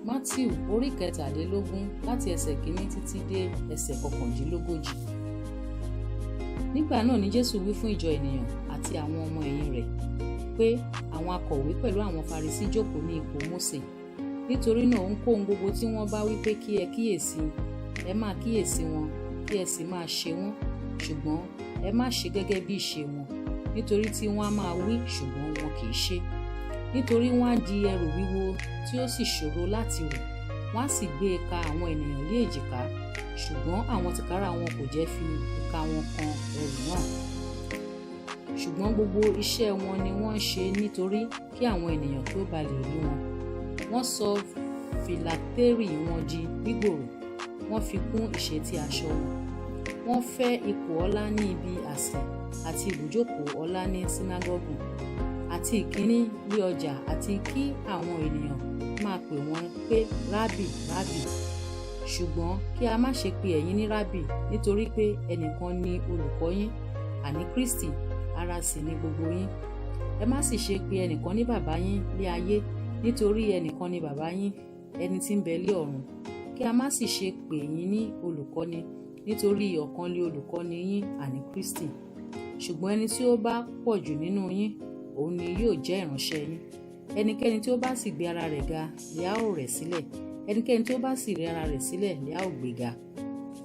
Mátíù orí 17 láti ẹsẹ̀ 1 títí dé ẹsẹ̀ 39. Nígbà náà ni Jésù wí fún ìjọ ènìyàn àti àwọn ọmọ ẹ̀yìn rẹ̀ pé àwọn akọ̀wé pẹ̀lú àwọn Farisí jókòó ní ipò Mósè. Nítorí náà ohunkóhun gbogbo tí wọ́n bá wí pé kí ẹ kíyèsí, ẹ máa kíyèsí wọn, kí ẹ sì máa ṣe wọ́n, ṣùgbọ́n ẹ má ṣe gẹ́gẹ́ bí ìṣe wọn, nítorí tí wọ́n á máa wí ṣùgbọ́n wọn kì í ṣe. Nítorí wọ́n á di ẹrù wíwo tí ó sì ṣòro láti rù, wọ́n á sì gbé e ka àwọn ènìyàn lé èjìká, ṣùgbọ́n àwọn tìkára wọn kò jẹ́ fi ìka wọn kan ẹrù náà. Ṣùgbọ́n gbogbo iṣẹ́ wọn ni wọ́n ń ṣe nítorí kí àwọn ènìyàn kí ó ba lè rí wọn. Wọ́n sọ fìlàtérì wọn di gbígbòòrò, wọ́n fi kún ìṣètí aṣọ wọn. Wọ́n fẹ́ ipò ọlá ní ibi àsè àti ibùjókòó ọlá ní sínágọ́gù àti ìkíní ní ọjà, àti kí àwọn ènìyàn máa pè wọ́n pé rábì, rábì. Ṣùgbọ́n kí a má ṣe pe ẹ̀yin ní rábì, nítorí pé ẹnìkan ni olùkọ́ yín, àní Kristi, ara sì ni gbogbo yín. Ẹ má sì ṣe pe ẹnìkan ní bàbá yín lé ayé, nítorí ẹnìkan ni bàbá yín, ẹni tí ń bẹ lé ọ̀run. Kí a má sì ṣe pè yín ní olùkọ́ni, nítorí ọ̀kan lé olùkọ́ni yín, àní Kristi. Ṣùgbọ́n ẹni tí ó bá pọ̀ jù nínú yín, òun ni yóò jẹ́ ìránṣẹ́ yín. Ẹnikẹ́ni tí ó bá sì gbé ara rẹ̀ ga lé a ó rẹ̀ sílẹ̀, ẹnikẹ́ni tí ó bá sì rẹ̀ ara rẹ̀ sílẹ̀ lé a ó gbé ga.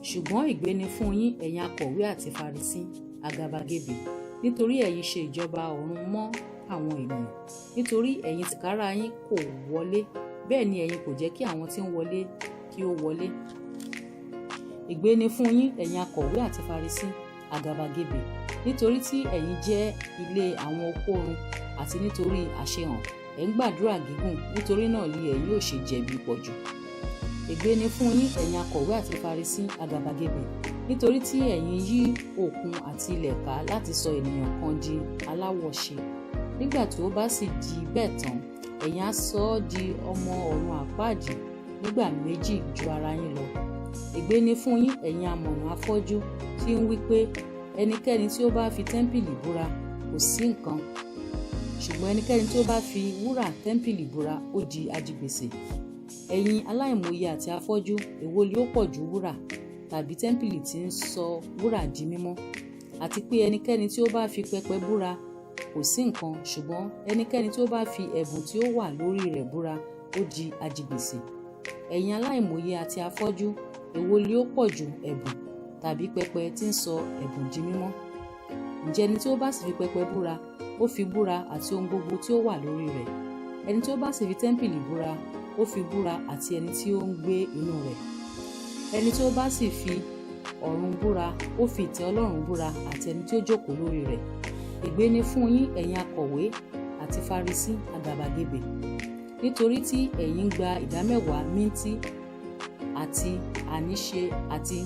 Ṣùgbọ́n ègbé ni fún yín, ẹ̀yin akọ̀wé àti Farisí, àgàbàgebè, nítorí ẹ̀yin ṣe ìjọba ọ̀run mọ́ àwọn ènìyàn. Nítorí ẹ̀yin tìkára yín kò wọlé, bẹ́ẹ̀ ni ẹ̀yin kò jẹ́ kí àwọn tí ń wọlé kí ó wọlé. Ègbé ni fún yín, ẹ̀yin akọ̀wé àti Farisí, àgàbàgebè, nítorí tí ẹ̀yin jẹ́ ilé àwọn okórun, àti nítorí àṣehàn ẹ̀ ń gbàdúrà gígùn, nítorí náà ni ẹ̀yin ò ṣe jẹ̀bi pọ̀jù. Ègbé ni fún yín, ẹ̀yin akọ̀wé àti Farisí, àgàbàgebè, nítorí tí ẹ̀yin yí òkun àti ilẹ̀ ká láti sọ ènìyàn kan di aláwọ̀ṣe. Nígbà tí ó bá sì di bẹ́ẹ̀ tán, ẹ̀yin á sọ ọ́ di ọmọ ọ̀run àpáàdì nígbà méjì ju ara yín lọ. Ègbé ni fún yín, ẹ̀yin amọ̀nà afọ́jú, tí ń wí pé ẹnikẹ́ni tí ó bá fi tẹ́ḿpìlì búra kò sí nǹkan, ṣùgbọ́n ẹnikẹ́ni tí ó bá fi wúrà tẹ́ḿpìlì búra ó di ajigbèsè. Ẹ̀yin aláìmòye àti afọ́jú, èwo ni ó pọ̀ ju wúrà tàbí tẹ́ḿpìlì tí ń sọ wúrà di mímọ́? Àti pé ẹnikẹ́ni tí ó bá fi pẹpẹ búra kò sí nǹkan, ṣùgbọ́n ẹnikẹ́ni tí ó bá fi ẹ̀bùn tí ó wà lórí rẹ̀ búra ó di ajigbèsè. Ẹ̀yin aláìmòye àti afọ́jú, èwo ni ó pọ̀ ju ẹ̀bùn tàbí pẹpẹ tí ń sọ ẹ̀bùn di mímọ́? Ǹjẹ́ ẹni tí ó bá sì fi pẹpẹ búra, ó fi búra àti ohun gbogbo tí ó wà lórí rẹ̀. Ẹni tí ó bá sì fi tẹ́ḿpìlì búra, ó fi búra àti ẹni tí ó ń gbé inú rẹ̀. Ẹni tí ó bá sì fi ọ̀run búra, ó fi ìtẹ́ Ọlọ́run búra àti ẹni tí ó jókòó lórí rẹ̀. Ègbé ni fún yín, ẹ̀yin akọ̀wé àti Farisí, àgàbàgebè, nítorí tí ẹ̀yin gba ìdámẹ́wàá mínti àti àníṣe àti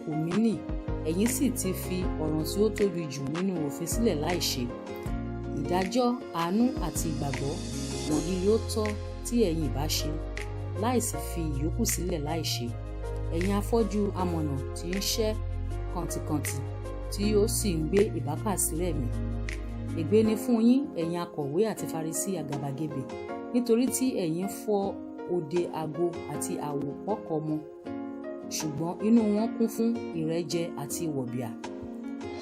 kùmínì, ẹ̀yin sì ti fi ọ̀ràn tí ó tóbi jù nínú òfin sílẹ̀ láìṣe. Ìdájọ́, àánú àti ìgbàgbọ́ wọ̀nyí ló tọ́ tí ẹ̀yin ìbá ṣe, láìsí fi ìyókù sílẹ̀ láìṣe. Ẹ̀yin afọ́jú amọ̀nà tí ń ṣẹ́ kàntìkàntì, tí ó sì ń gbé ìbákasílẹ̀ mì. Ègbé ni fún yín, ẹ̀yin akọ̀wé àti Farisí, àgàbàgebè, nítorí tí ẹ̀yin fọ́ òde ago àti àwopọ̀kọ̀mọ, ṣùgbọ́n inú wọn kún fún ìrẹ́jẹ àti wọ̀bìà.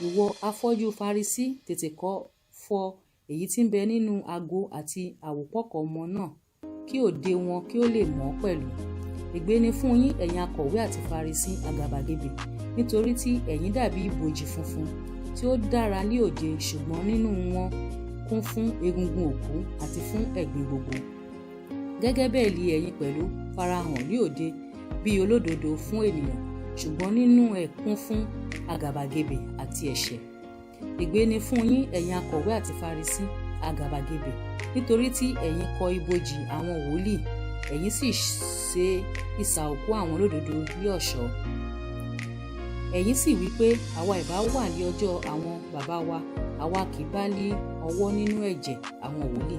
Ìwọ afọ́jú Farisí, tètè kọ́ fọ èyí tí ń bẹ nínú ago àti àwopọ̀kọ̀mọ náà, kí òde wọn kí ó lè mọ́ pẹ̀lú. Ègbé ni fún yín, ẹ̀yin akọ̀wé àti Farisí, àgàbàgebè, nítorí tí ẹ̀yin dàbí ibòjì funfun tí ó dára ní òde, ṣùgbọ́n nínú wọn kún fún egungun òkú àti fún ẹ̀gbin gbogbo. Gẹ́gẹ́ bẹ́ẹ̀ li ẹ̀yin pẹ̀lú farahàn ní òde bí olódodo fún ènìyàn, ṣùgbọ́n nínú ẹ̀ kún fún àgàbàgebè àti ẹ̀ṣẹ̀. Ègbé ni fún yín, ẹ̀yin akọ̀wé àti Farisí, àgàbàgebè, nítorí tí ẹ̀yin kọ́ ibojì àwọn wòlíì, ẹ̀yin sì ṣe isà òkú àwọn olódodo ní ọ̀ṣọ́. Ẹ̀yin sì wí pé àwa ìbá wà ní ọjọ́ àwọn bàbá wa, àwa kì bá lé ọwọ́ nínú ẹ̀jẹ̀ àwọn wòlíì.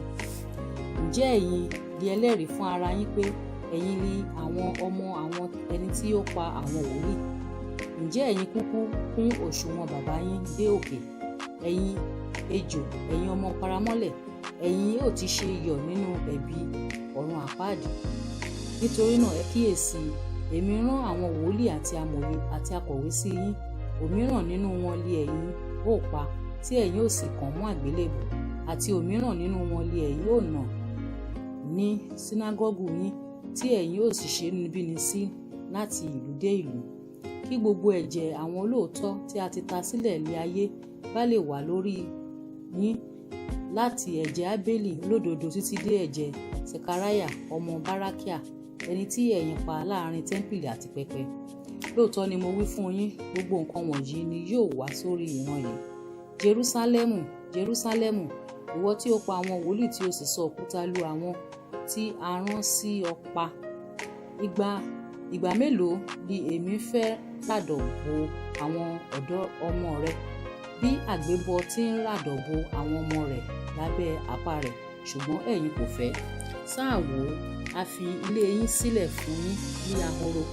Ǹjẹ́ ẹ̀yin di ẹlẹ́rìí fún ara yín pé ẹ̀yin ni àwọn ọmọ àwọn ẹni tí ó pa àwọn wòlíì? Ǹjẹ́ ẹ̀yin kúkú kún òṣùwọ̀n bàbá yín dé òkè? Ẹ̀yin ejò, ẹ̀yin ọmọ paramọ́lẹ̀, ẹ̀yin yóò ti ṣe iyọ̀ nínú ẹ̀bi ọ̀run àpáàdì. nítorí náà ẹ kíyèsí, èmi rán àwọn wòlíì àti amòye àti akọ̀wé sí yín, òmíràn nínú wọn lé ẹ̀yin ó pa tí ẹ̀yin ó sì kàn mọ́ àgbélébùú, àti òmíràn nínú wọn lé ẹ̀yin ó nà ní sínágọ́gù yín, tí ẹ̀yin ó sì ṣe inúnibíni sí láti ìlú dé ìlú, kí gbogbo ẹ̀jẹ̀ àwọn olóòótọ́ tí a ti ta sílẹ̀ lé ayé bá lè wà lórí yín, láti ẹ̀jẹ̀ Ábélì olódodo títí dé ẹ̀jẹ̀ Sekariah ọmọ Bárákíà, ẹni tí ẹ̀yin pa láàrin tẹ́ḿpìlì àti pẹpẹ. Lóòótọ́ ni mo wí fún yín, gbogbo nǹkan wọ̀nyí ni yóò wá sórí ìran yìí. Jerúsálẹ́mù, Jerúsálẹ́mù, ìwọ tí ó pa àwọn wòlíì tí ó sì sọ òkúta lu àwọn tí a rán sí ọ pa. Ìgbà mélòó ni èmi fẹ́ ràdọ̀ bo àwọn ọ̀dọ́ ọmọ rẹ, bí àgbébọ tí ń ràdọ̀ bo àwọn ọmọ rẹ̀ lábẹ́ apá rẹ̀, ṣùgbọ́n ẹ̀yin kò fẹ́. Sáà wò ó, a fi ilé yín sílẹ̀ fún yín ní ahoro.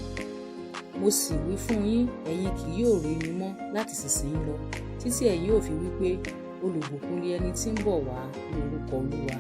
Mo sì wí fún yín, ẹ̀yin kì yóò rí mi mọ́ láti ìsinsìnyí lọ, títí ẹ̀yin ó fi wí pé, olùbùkún ni ẹni tí ń bọ̀ wá ní orúkọ Olúwa.